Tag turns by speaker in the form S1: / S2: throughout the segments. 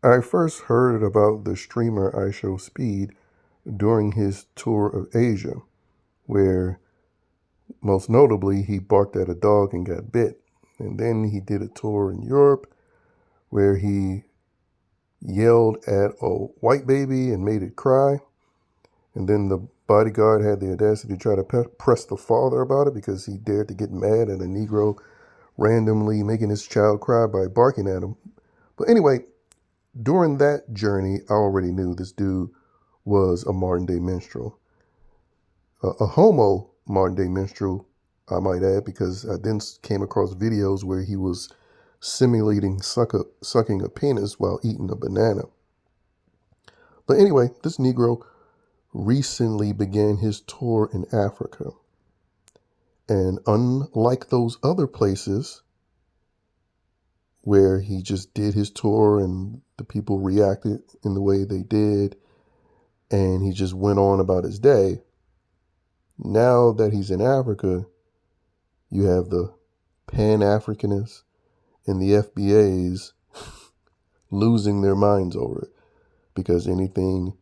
S1: I first heard about the streamer iShowSpeed during his tour of Asia, where most notably he barked at a dog and got bit. And then he did a tour in Europe where he yelled at a white baby and made it cry. And then the bodyguard had the audacity to try to press the father about it because he dared to get mad at a Negro randomly making his child cry by barking at him. But anyway, during that journey, I already knew this dude was a modern day minstrel. A homo modern day minstrel, I might add, because I then came across videos where he was simulating sucking a penis while eating a banana. But anyway, this Negro recently began his tour in Africa. And unlike those other places where he just did his tour and the people reacted in the way they did, and he just went on about his day, now that he's in Africa, you have the Pan-Africanists and the FBAs losing their minds over it, because anything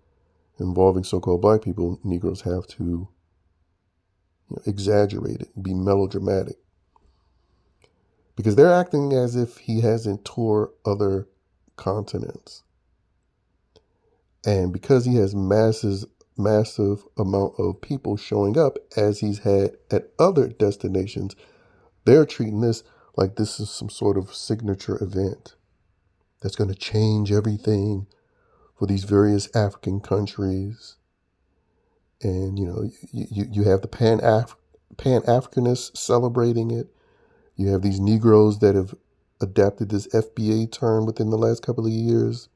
S1: involving so-called black people, Negroes have to exaggerate it, be melodramatic, because they're acting as if he hasn't toured other continents. And because he has massive amount of people showing up as he's had at other destinations, they're treating this like this is some sort of signature event that's going to change everything for these various African countries. And, you have the Pan-Africanists celebrating it. You have these Negroes that have adapted this FBA term within the last couple of years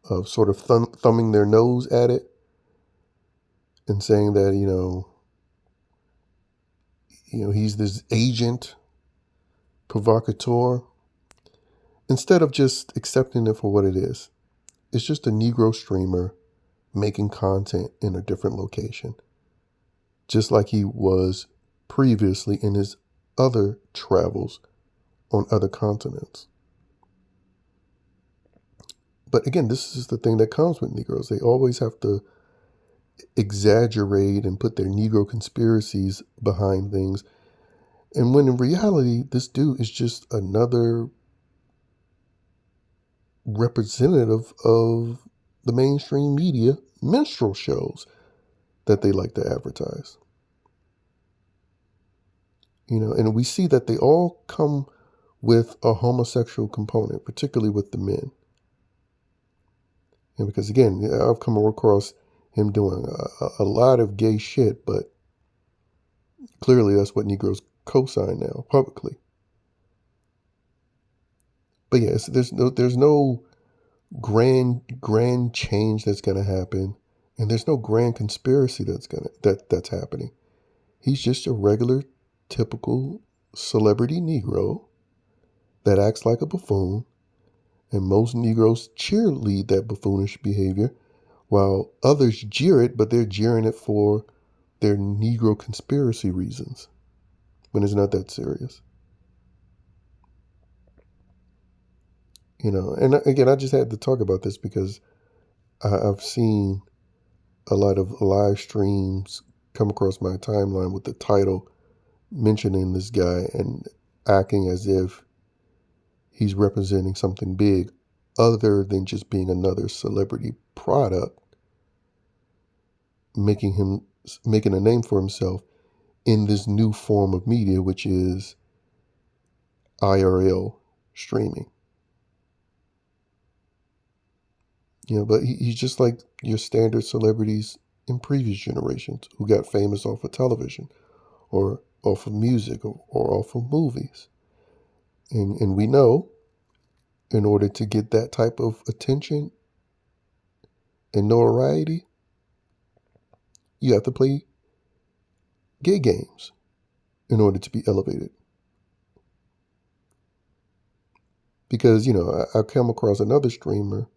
S1: of sort of thumbing their nose at it and saying that, he's this agent provocateur, instead of just accepting it for what it is. It's just a Negro streamer making content in a different location, just like he was previously in his other travels on other continents. But again, this is the thing that comes with Negroes. They always have to exaggerate and put their Negro conspiracies behind things. And when in reality, this dude is just another representative of the mainstream media minstrel shows that they like to advertise. And we see that they all come with a homosexual component, particularly with the men. And because again, I've come across him doing a lot of gay shit, but clearly that's what Negroes co-sign now publicly. But yes, there's no grand change that's gonna happen, and there's no grand conspiracy that's happening. He's just a regular, typical celebrity Negro that acts like a buffoon, and most Negroes cheerlead that buffoonish behavior, while others jeer it, but they're jeering it for their Negro conspiracy reasons, when it's not that serious. And again, I just had to talk about this because I've seen a lot of live streams come across my timeline with the title mentioning this guy and acting as if he's representing something big other than just being another celebrity product, making a name for himself in this new form of media, which is IRL streaming. But he's just like your standard celebrities in previous generations who got famous off of television or off of music or off of movies. And we know in order to get that type of attention and notoriety, you have to play gay games in order to be elevated. Because, I come across another streamer,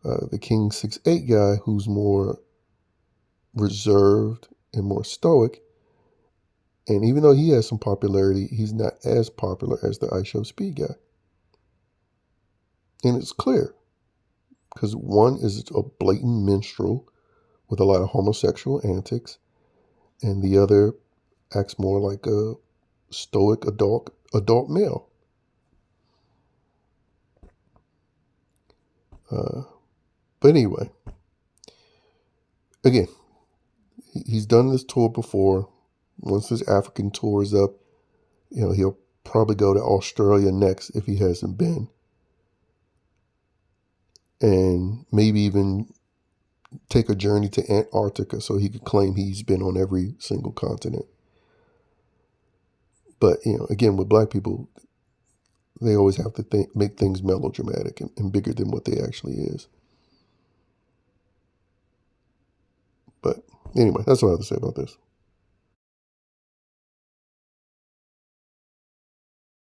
S1: the King 68 guy, who's more reserved and more stoic. And even though he has some popularity, he's not as popular as the iShowSpeed guy. And it's clear because one is a blatant minstrel with a lot of homosexual antics, and the other acts more like a stoic adult male. But anyway, again, he's done this tour before. Once his African tour is up, he'll probably go to Australia next if he hasn't been. And maybe even take a journey to Antarctica so he could claim he's been on every single continent. But, again, with black people, they always have to make things melodramatic and bigger than what they actually is. But anyway, that's what I have to say about this.